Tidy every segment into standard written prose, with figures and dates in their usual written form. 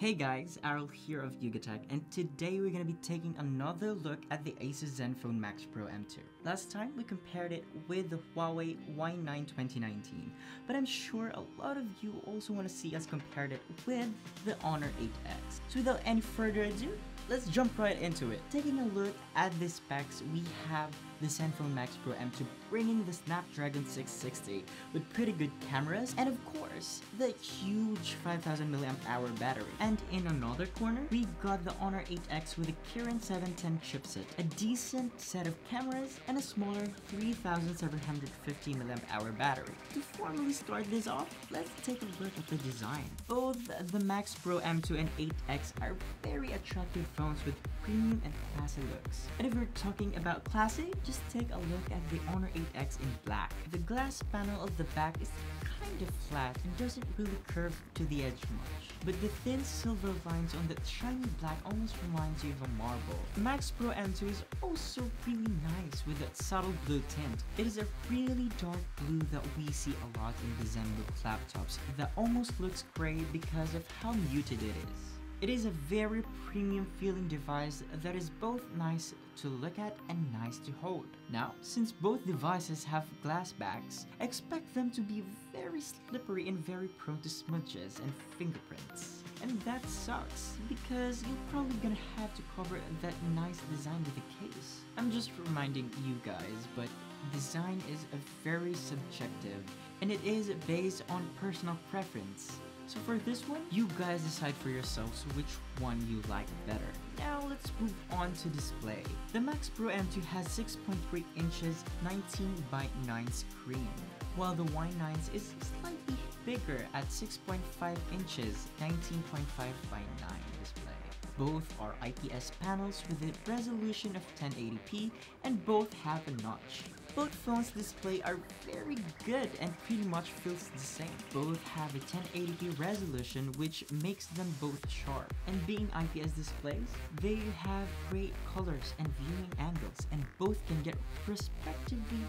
Hey guys, Errol here of YugaTech, and today we're gonna be taking another look at the ASUS Zenfone Max Pro M2. Last time we compared it with the Huawei Y9 2019, but I'm sure a lot of you also want to see us compare it with the Honor 8X. So without any further ado, let's jump right into it. Taking a look at the specs, we have the Zenfone Max Pro M2 bringing the Snapdragon 660 with pretty good cameras, and of course, the huge 5000 mAh battery. And in another corner, we got the Honor 8X with a Kirin 710 chipset, a decent set of cameras, and a smaller 3750 mAh battery. To formally start this off, let's take a look at the design. Both the Max Pro M2 and 8X are very attractive phones with premium and classy looks. And if we're talking about classy, just take a look at the Honor 8X in black. The glass panel of the back is kind of flat and doesn't really curve to the edge much, but the thin silver lines on the shiny black almost reminds you of a marble. The Max Pro M2 is also really nice with that subtle blue tint. It is a really dark blue that we see a lot in the ZenBook laptops that almost looks gray because of how muted it is. It is a very premium feeling device that is both nice to look at and nice to hold. Now, since both devices have glass backs, expect them to be very slippery and very prone to smudges and fingerprints. And that sucks, because you're probably gonna have to cover that nice design with a case. I'm just reminding you guys, but design is very subjective, and it is based on personal preference. So for this one, you guys decide for yourselves which one you like better. Now let's move on to display. The Max Pro M2 has 6.3 inches 19:9 screen, while the Y9's is slightly bigger at 6.5 inches 19.5:9 display. Both are IPS panels with a resolution of 1080p and both have a notch. Both phones' display are very good and pretty much feels the same. Both have a 1080p resolution, which makes them both sharp. And being IPS displays, they have great colors and viewing angles, and both can get respectively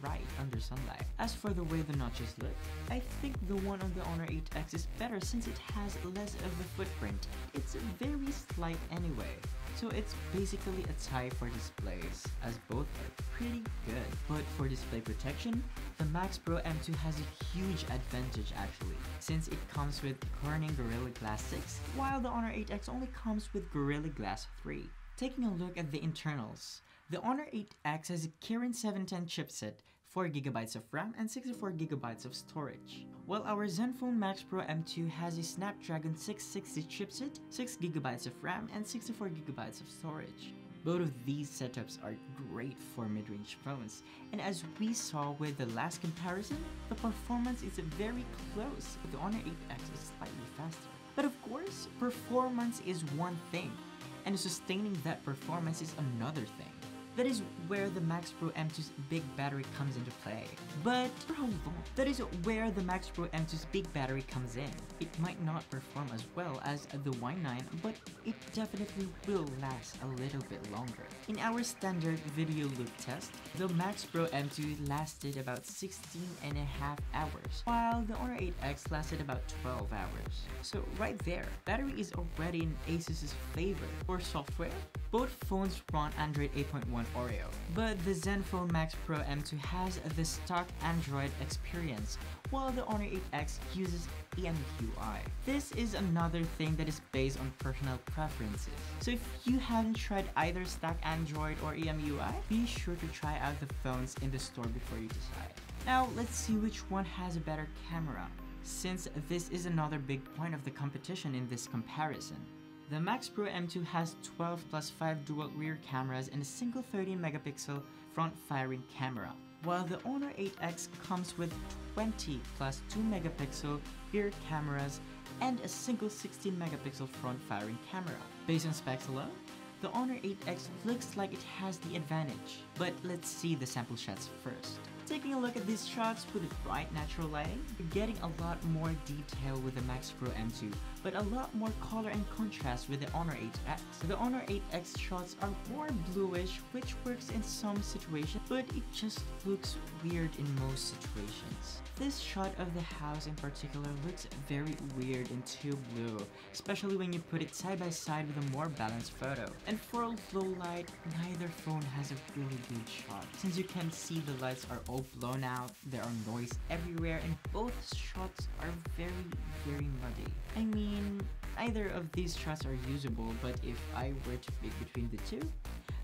bright under sunlight. As for the way the notches look, I think the one on the Honor 8X is better since it has less of a footprint. It's very slight anyway. So it's basically a tie for displays, as both are pretty good. But for display protection, the Max Pro M2 has a huge advantage actually, since it comes with Corning Gorilla Glass 6, while the Honor 8X only comes with Gorilla Glass 3. Taking a look at the internals, the Honor 8X has a Kirin 710 chipset, 4GB of RAM and 64GB of storage, while our Zenfone Max Pro M2 has a Snapdragon 660 chipset, 6GB of RAM and 64GB of storage. Both of these setups are great for mid-range phones, and as we saw with the last comparison, the performance is very close, but the Honor 8X is slightly faster. But of course, performance is one thing, and sustaining that performance is another thing. That is where the Max Pro M2's big battery comes into play. But for how long? That is where the Max Pro M2's big battery comes in. It might not perform as well as the Y9, but it definitely will last a little bit longer. In our standard video loop test, the Max Pro M2 lasted about 16.5 hours, while the Honor 8X lasted about 12 hours. So right there, battery is already in ASUS's favor. For software, both phones run Android 8.1 Oreo, but the Zenfone Max Pro M2 has the stock Android experience, while the Honor 8X uses EMUI. This is another thing that is based on personal preferences. So if you haven't tried either stock Android or EMUI, be sure to try out the phones in the store before you decide. Now let's see which one has a better camera, since this is another big point of the competition in this comparison. The Max Pro M2 has 12 plus 5 dual rear cameras and a single 13-megapixel front-firing camera, while the Honor 8X comes with 20 plus 2-megapixel rear cameras and a single 16-megapixel front-firing camera. Based on specs alone, the Honor 8X looks like it has the advantage, but let's see the sample shots first. Taking Taking a look at these shots with bright natural lighting, you're getting a lot more detail with the Max Pro M2, but a lot more color and contrast with the Honor 8X. The Honor 8X shots are more bluish, which works in some situations, but it just looks weird in most situations. This shot of the house in particular looks very weird and too blue, especially when you put it side by side with a more balanced photo. And for low light, neither phone has a really good shot. Since you can see the lights are all blown out, there are noise everywhere, and both shots are very muddy. I mean, neither of these shots are usable, but if I were to pick between the two,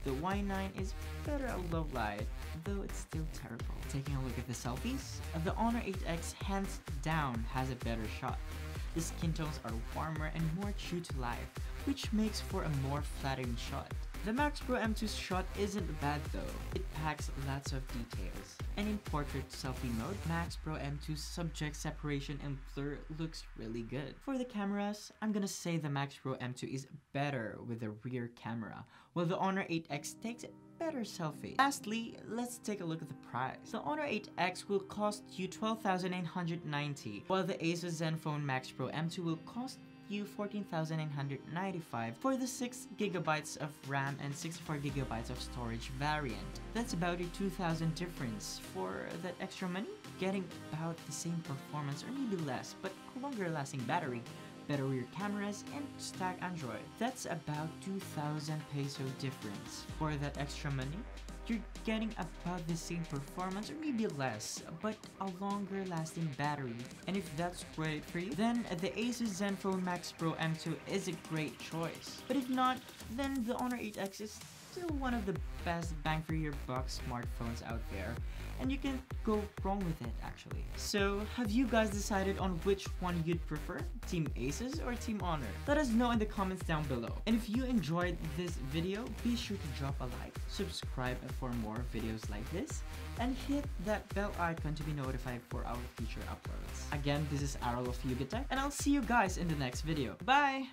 the Y9 is better at low light, though it's still terrible. Taking a look at the selfies, the Honor 8X hands down has a better shot. The skin tones are warmer and more true to life, which makes for a more flattering shot. The Max Pro M2's shot isn't bad though, it packs lots of details. And in portrait selfie mode, Max Pro M2's subject separation and blur looks really good. For the cameras, I'm gonna say the Max Pro M2 is better with the rear camera, while the Honor 8X takes better selfies. Lastly, let's take a look at the price. The Honor 8X will cost you $12,990, while the ASUS Zenfone Max Pro M2 will cost you $14,995 for the 6GB of RAM and 64GB of storage variant. That's about a $2,000 difference. For that extra money, getting about the same performance or maybe less, but longer lasting battery, better rear cameras, and stack Android. That's about 2,000 peso difference. For that extra money, you're getting about the same performance or maybe less, but a longer lasting battery. And if that's great for you, then the ASUS Zenfone Max Pro M2 is a great choice. But if not, then the Honor 8X is still one of the best bang for your buck smartphones out there, and you can go wrong with it actually. So have you guys decided on which one you'd prefer? Team ASUS or Team Honor? Let us know in the comments down below. And if you enjoyed this video, be sure to drop a like, subscribe for more videos like this, and hit that bell icon to be notified for our future uploads. Again, this is Arl of YugaTech, and I'll see you guys in the next video. Bye!